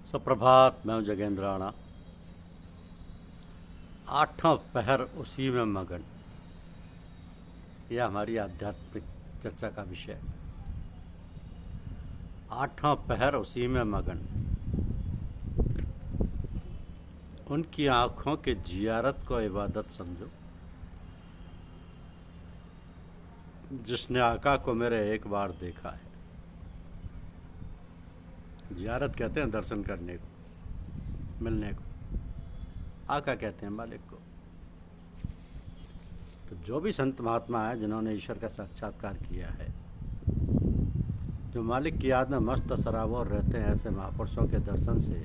सुप्रभात। मैं हूं जगेंद्र राणा। आठों पहर उसी में मगन, यह हमारी आध्यात्मिक चर्चा का विषय। आठों पहर उसी में मगन, उनकी आंखों के जियारत को इबादत समझो। जिसने आका को मेरे एक बार देखा है। जियारत कहते हैं दर्शन करने को, मिलने को। आका कहते हैं मालिक को। तो जो भी संत महात्मा है जिन्होंने ईश्वर का साक्षात्कार किया है, जो मालिक की याद में मस्त सराबोर रहते हैं, ऐसे महापुरुषों के दर्शन से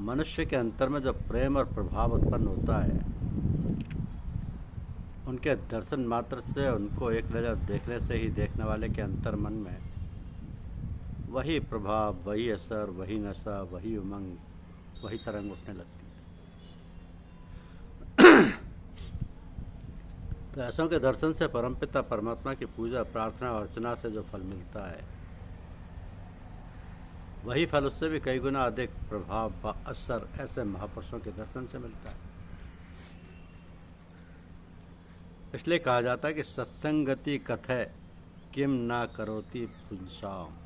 मनुष्य के अंतर में जो प्रेम और प्रभाव उत्पन्न होता है, उनके दर्शन मात्र से, उनको एक नज़र देखने से ही देखने वाले के अंतर मन में वही प्रभाव, वही असर, वही नशा, वही उमंग, वही तरंग उठने लगती है। तो ऐसों के दर्शन से परमपिता परमात्मा की पूजा, प्रार्थना और अर्चना से जो फल मिलता है, वही फल उससे भी कई गुना अधिक प्रभाव व असर ऐसे महापुरुषों के दर्शन से मिलता है। इसलिए कहा जाता है कि सत्संगति कथय किम ना करोति पुंसाम।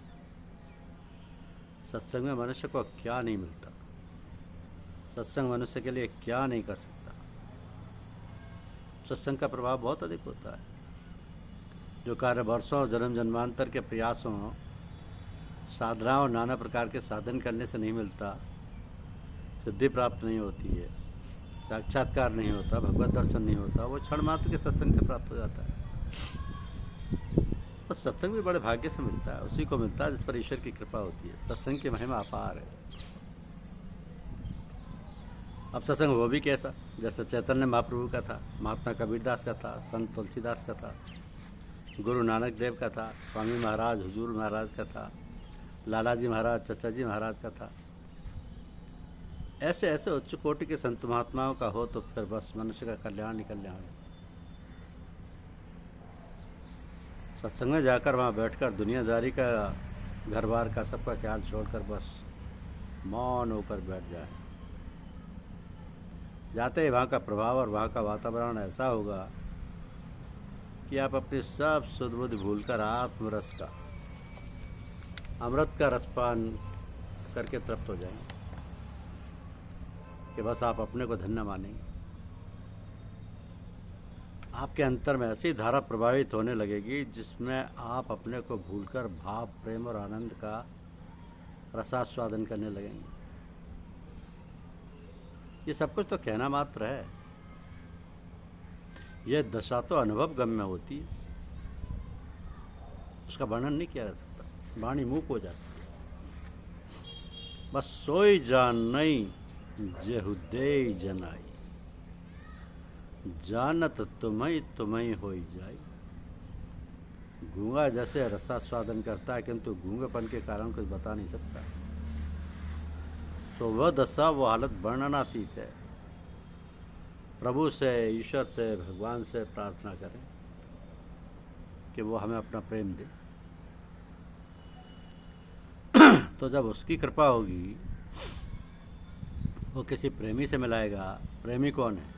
सत्संग में मनुष्य को क्या नहीं मिलता, सत्संग मनुष्य के लिए क्या नहीं कर सकता। सत्संग का प्रभाव बहुत अधिक होता है। जो कार्य वर्षों और जन्म जन्मांतर के प्रयासों, साधनाओं, नाना प्रकार के साधन करने से नहीं मिलता, सिद्धि प्राप्त नहीं होती है, साक्षात्कार नहीं होता, भगवत दर्शन नहीं होता, वो क्षण मात्र के सत्संग से प्राप्त हो जाता है। और सत्संग भी बड़े भाग्य से मिलता है, उसी को मिलता है जिस पर ईश्वर की कृपा होती है। सत्संग की महिमा अपार है। अब सत्संग वो भी कैसा, जैसे चैतन्य महाप्रभु का था, महात्मा कबीरदास का था, संत तुलसीदास का था, गुरु नानक देव का था, स्वामी महाराज, हुजूर महाराज का था, लालाजी महाराज, चचा जी महाराज का था। ऐसे ऐसे उच्च कोटि के संत महात्माओं का हो तो फिर बस मनुष्य का कल्याण ही कल्याण है। सत्संग में जाकर वहाँ बैठकर दुनियादारी का, घर बार का, सबका ख्याल छोड़कर बस मौन होकर बैठ जाए। जाते ही वहाँ का प्रभाव और वहाँ का वातावरण ऐसा होगा कि आप अपनी सब सुध बुध भूलकर आत्मरस का, अमृत का रसपान करके तृप्त हो जाएंगे कि बस आप अपने को धन्य मानेंगे। आपके अंतर में ऐसी धारा प्रभावित होने लगेगी जिसमें आप अपने को भूलकर भाव, प्रेम और आनंद का रसास्वादन करने लगेंगे। ये सब कुछ तो कहना मात्र है, यह दशा तो अनुभव गम्य होती है, उसका वर्णन नहीं किया जा सकता, वाणी मूक हो जाती है। बस सोई जान नहीं जेहुदे जनाई, जानत तुम्हें तुम्हें होई जाई। गूंगा जैसे रसास्वादन करता है किंतु गूंगेपन के कारण कुछ बता नहीं सकता, तो वह दशा, वो हालत वर्णनातीत है। प्रभु से, ईश्वर से, भगवान से प्रार्थना करें कि वो हमें अपना प्रेम दे। तो जब उसकी कृपा होगी, वो किसी प्रेमी से मिलाएगा। प्रेमी कौन है?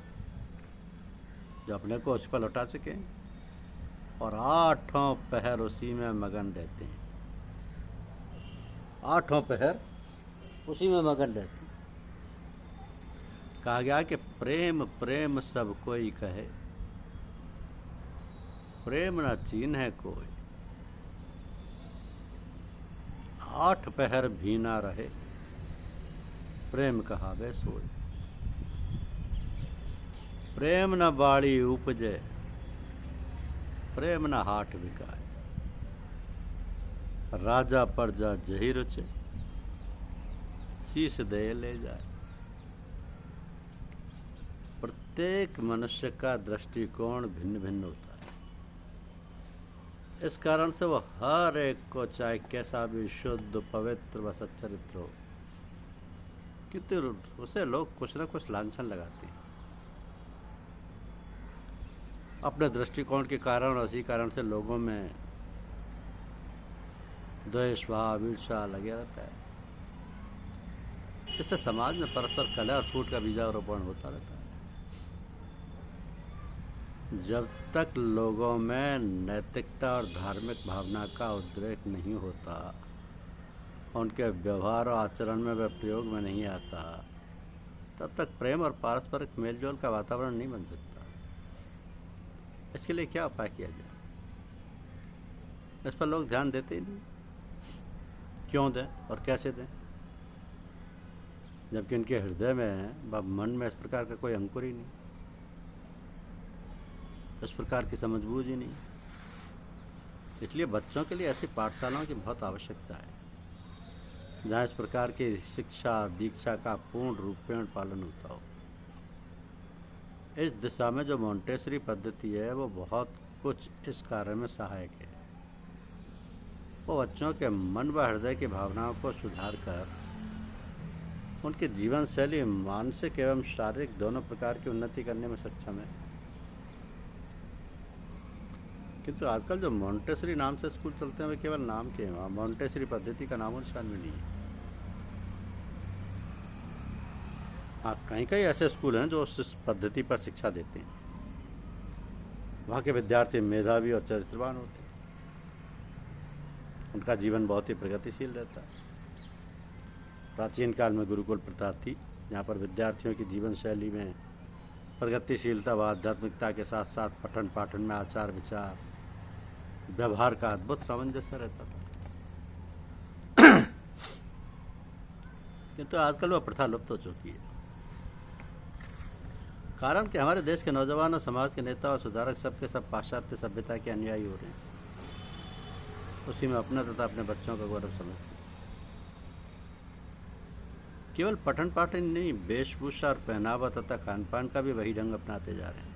जो अपने को उस पर लौटा चुके हैं और आठों पहर उसी में मगन रहते हैं। आठों पहर उसी में मगन रहते हैं। कहा गया कि प्रेम प्रेम सब कोई कहे, प्रेम न चीन है कोई। आठ पहर भी ना रहे, प्रेम कहावे सोई। प्रेम न बाड़ी उपजे, प्रेम न हाट बिकाए। राजा प्रजा जही रुचे, शीश दे ले जाए। प्रत्येक मनुष्य का दृष्टिकोण भिन्न भिन्न होता है। इस कारण से वो हर एक को, चाहे कैसा भी शुद्ध, पवित्र व सच्चरित्र हो, कितने उसे लोग कुछ न कुछ लांछन लगाते हैं अपने दृष्टिकोण के कारण। और इसी कारण से लोगों में द्वेष भाव, ईर्ष्या लगे रहता है। इससे समाज में परस्पर कलह और फूट का बीजारोपण होता रहता है। जब तक लोगों में नैतिकता और धार्मिक भावना का उद्रेक नहीं होता, उनके व्यवहार और आचरण में वह प्रयोग में नहीं आता, तब तक प्रेम और पारस्परिक मेलजोल का वातावरण नहीं बन सकता। इसके लिए क्या उपाय किया जाए, इस पर लोग ध्यान देते ही नहीं। क्यों दें और कैसे दें, जबकि उनके हृदय में व मन में इस प्रकार का कोई अंकुर ही नहीं, इस प्रकार की समझबूझ ही नहीं। इसलिए बच्चों के लिए ऐसी पाठशालाओं की बहुत आवश्यकता है जहाँ इस प्रकार की शिक्षा दीक्षा का पूर्ण रूपेण पालन होता हो। इस दिशा में जो मोंटेसरी पद्धति है वो बहुत कुछ इस कार्य में सहायक है। वो बच्चों के मन व हृदय की भावनाओं को सुधार कर उनके जीवन शैली मानसिक एवं शारीरिक दोनों प्रकार की उन्नति करने में सक्षम है। किंतु आजकल जो मोंटेसरी नाम से स्कूल चलते हैं वे केवल नाम के हैं, वहाँ मोंटेसरी पद्धति का नामो निशान भी नहीं है। हाँ, कहीं कहीं ऐसे स्कूल हैं जो उस पद्धति पर शिक्षा देते हैं। वहाँ के विद्यार्थी मेधावी और चरित्रवान होते हैं, उनका जीवन बहुत ही प्रगतिशील रहता है। प्राचीन काल में गुरुकुल प्रथा थी, जहाँ पर विद्यार्थियों की जीवन शैली में प्रगतिशीलता व आध्यात्मिकता के साथ साथ पठन पाठन में आचार विचार व्यवहार का अद्भुत सामंजस्य रहता था। किंतु आजकल वह प्रथा लुप्त हो चुकी है। कारण कि हमारे देश के नौजवान और समाज के नेता और सुधारक सबके सब पाश्चात्य सभ्यता के अनुयायी हो रहे हैं, उसी में अपना तथा अपने बच्चों का गौरव समझते हैं। केवल पठन पाठन नहीं, वेशभूषा और पहनावा तथा खान पान का भी वही ढंग अपनाते जा रहे हैं।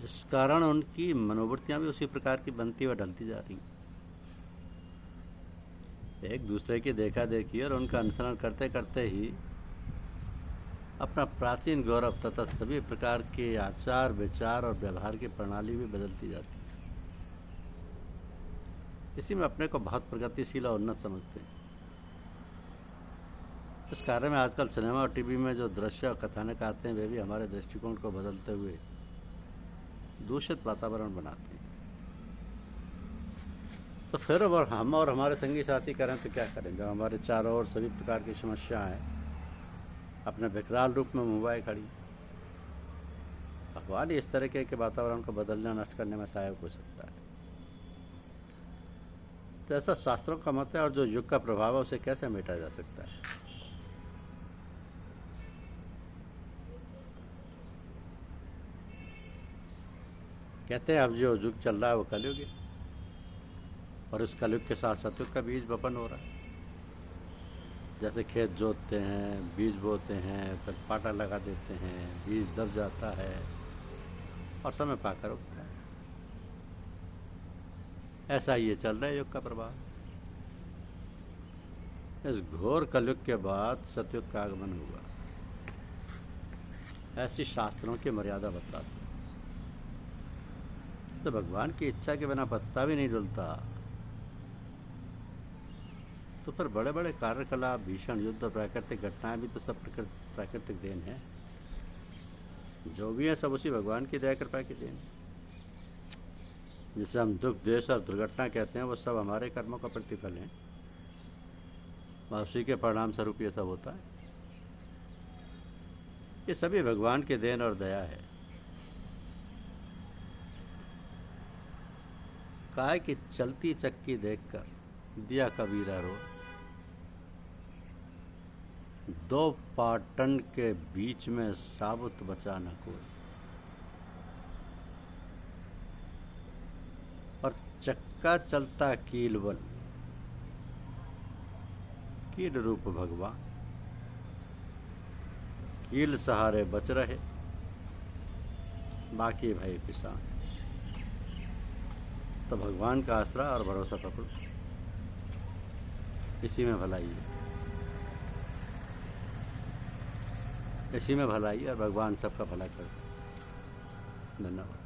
इस कारण उनकी मनोवृत्तियां भी उसी प्रकार की बनती व ढलती जा रही। एक दूसरे की देखा देखी और उनका अनुसरण करते करते ही अपना प्राचीन गौरव तथा सभी प्रकार के आचार विचार और व्यवहार की प्रणाली भी बदलती जाती है। इसी में अपने को बहुत प्रगतिशील और उन्नत समझते हैं। इस कार्य में आजकल सिनेमा और टीवी में जो दृश्य और कथानक आते हैं वे भी हमारे दृष्टिकोण को बदलते हुए दूषित वातावरण बनाते हैं। तो फिर अगर हम और हमारे संगी साथी करें तो क्या करें, जब हमारे चारों ओर सभी प्रकार की समस्याएं अपने विकराल रूप में मुंबई खड़ी। भगवान इस तरीके के वातावरण को बदलने नष्ट करने में सहायक हो सकता है। तो ऐसा शास्त्रों का मत है, और जो युग का प्रभाव है उसे कैसे मिटा जा सकता है। कहते हैं अब जो युग चल रहा है वो कलयुग है, और उस कलयुग के साथ सतयुग का बीज वपन हो रहा है। जैसे खेत जोतते हैं, बीज बोते हैं, फिर पाटा लगा देते हैं, बीज दब जाता है और समय पाकर उगता है। ऐसा ही ये चल रहा है युग का प्रभाव। इस घोर कलयुग के बाद सतयुग का आगमन हुआ, ऐसी शास्त्रों की मर्यादा बताती। तो भगवान की इच्छा के बिना पत्ता भी नहीं डुलता, तो फिर बड़े बड़े कार्यकलाप, भीषण युद्ध और प्राकृतिक घटनाएं भी तो सब प्राकृतिक देन है। जो भी है सब उसी भगवान की दया कृपा की देन। जिसे हम दुख द्वेष और दुर्घटना कहते हैं वो सब हमारे कर्मों का प्रतिफल है, और उसी के परिणाम स्वरूप ये सब होता है। ये सभी भगवान की देन और दया है। काय की चलती चक्की देखकर दिया कबीरा रो, दो पाटन के बीच में साबुत बचा न कोई, और चक्का चलता कीलवल, कील रूप भगवान, कील सहारे बच रहे बाकी भय पिसान। तो भगवान का आसरा और भरोसा पकड़ो, इसी में भलाई है, इसी में भलाई, और भगवान सबका भला कर। धन्यवाद।